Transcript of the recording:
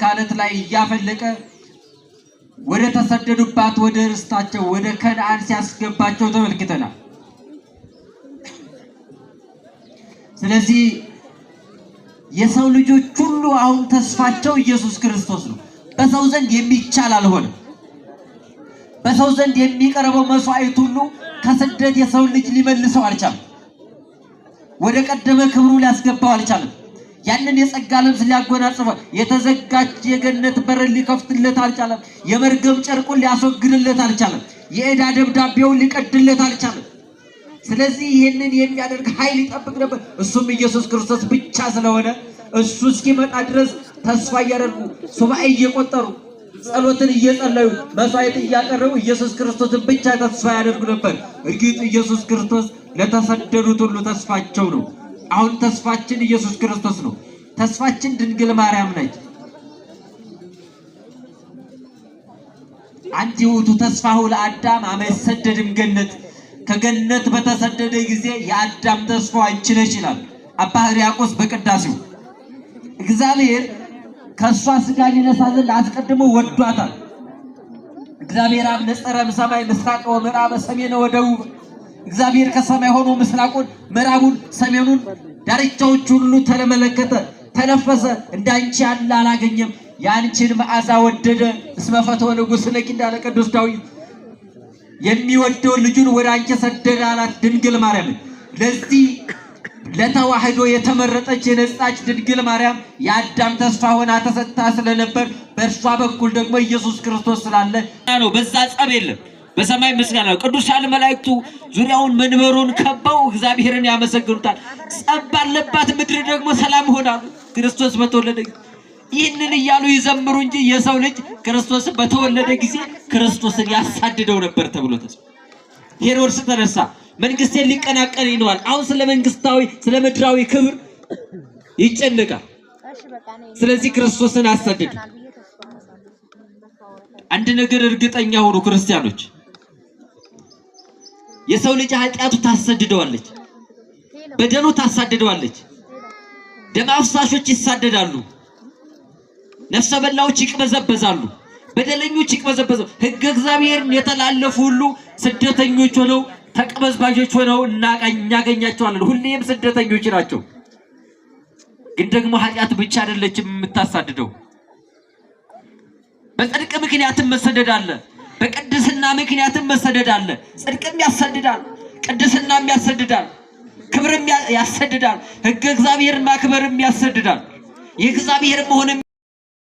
ካለት ላይ ያፈለቀ ወደ ተሰደዱባት ወደ ርስታቸው ወደ ከነዓን ሲያስገባቸው ተመልክተናል። ስለዚህ የሰው ልጆች ሁሉ አሁን ተስፋቸው ኢየሱስ ክርስቶስ ነው። በሰው ዘንድ የሚቻል አልሆነ። በሰው ዘንድ የሚቀርበው መስዋዕት ሁሉ ከስደት የሰው ልጅ ሊመልሰው አልቻለም። ወደ ቀደመ ክብሩ ሊያስገባው አልቻለም። ያንን የጸጋ ልብስ ሊያጎናጽፈው የተዘጋች የገነት በር ሊከፍትለት አልቻለም። የመርገም ጨርቁን ሊያስወግድለት አልቻለም። የዕዳ ደብዳቤውን ሊቀድለት አልቻለም። ስለዚህ ይህንን የሚያደርግ ኃይል ይጠብቅ ነበር። እሱም ኢየሱስ ክርስቶስ ብቻ ስለሆነ እሱ እስኪመጣ ድረስ ተስፋ እያደረጉ ሱባኤ እየቆጠሩ ጸሎትን እየጸለዩ መስዋዕት እያቀረቡ ኢየሱስ ክርስቶስን ብቻ ተስፋ ያደርጉ ነበር። እርግጥ ኢየሱስ ክርስቶስ ለተሰደዱት ሁሉ ተስፋቸው ነው። አሁን ተስፋችን ኢየሱስ ክርስቶስ ነው። ተስፋችን ድንግል ማርያም ነች። አንቲ ውእቱ ተስፋሁ ለአዳም አመ ይሰደድም ገነት፣ ከገነት በተሰደደ ጊዜ የአዳም ተስፋው አንቺ ነሽ ይላል አባ ሕርያቆስ በቅዳሴው። እግዚአብሔር ከሷ ስጋ ሊነሳ ዘንድ አስቀድሞ ወዷታል። እግዚአብሔር አብ ነጸረ እምሰማይ ምስራቅ ወምዕራብ ሰሜን ወደቡብ። እግዚአብሔር ከሰማይ ሆኖ ምስራቁን ምዕራቡን ሰሜኑን ዳርቻዎች ሁሉ ተመለከተ፣ ተነፈሰ። እንዳንቺ ያለ አላገኘም። ያንቺን መዓዛ ወደደ። እስመ ፈትወ ንጉሥ ለኪ እንዳለ ቅዱስ ዳዊት የሚወደው ልጁን ወደ አንቺ ሰደደ አላት ድንግል ማርያም። ለዚህ ለተዋህዶ የተመረጠች የነጻች ድንግል ማርያም የአዳም ተስፋ ሆና ተሰጥታ ስለነበር በእርሷ በኩል ደግሞ ኢየሱስ ክርስቶስ ስላለ ነው። በዛ ጸብ የለም። በሰማይ ምስጋና ነው። ቅዱሳን መላእክቱ ዙሪያውን መንበሩን ከበው እግዚአብሔርን ያመሰግኑታል። ጸብ ባለባት ምድር ደግሞ ሰላም ሆና ክርስቶስ በተወለደ ይህንን እያሉ ይዘምሩ እንጂ የሰው ልጅ ክርስቶስ በተወለደ ጊዜ ክርስቶስን ያሳድደው ነበር ተብሎ ተጽፏል። ሄሮድስ ተነሳ፣ መንግስቴን ሊቀናቀን ይነዋል። አሁን ስለ መንግስታዊ ስለ ምድራዊ ክብር ይጨነቃል። ስለዚህ ክርስቶስን አሳድዱ። አንድ ነገር እርግጠኛ ሆኑ ክርስቲያኖች፣ የሰው ልጅ ኃጢአቱ ታሰድደዋለች፣ በደሉ ታሳድደዋለች። ደም አፍሳሾች ይሳደዳሉ፣ ነፍሰ በላዎች ይቅበዘበዛሉ፣ በደለኞች ይቅበዘበዛሉ። ሕገ እግዚአብሔርን የተላለፉ ሁሉ ስደተኞች ሆነው ተቅበዝባዦች ሆነው እናገኛቸዋለን። ሁሌም ስደተኞች ናቸው። ግን ደግሞ ኃጢአት ብቻ አይደለችም የምታሳድደው። በጽድቅ ምክንያትም መሰደድ አለ፣ በቅድስና ምክንያትም መሰደድ አለ። ጽድቅም ያሰድዳል፣ ቅድስናም ያሰድዳል፣ ክብርም ያሰድዳል፣ ሕገ እግዚአብሔርን ማክበርም ያሰድዳል። የእግዚአብሔር መሆንም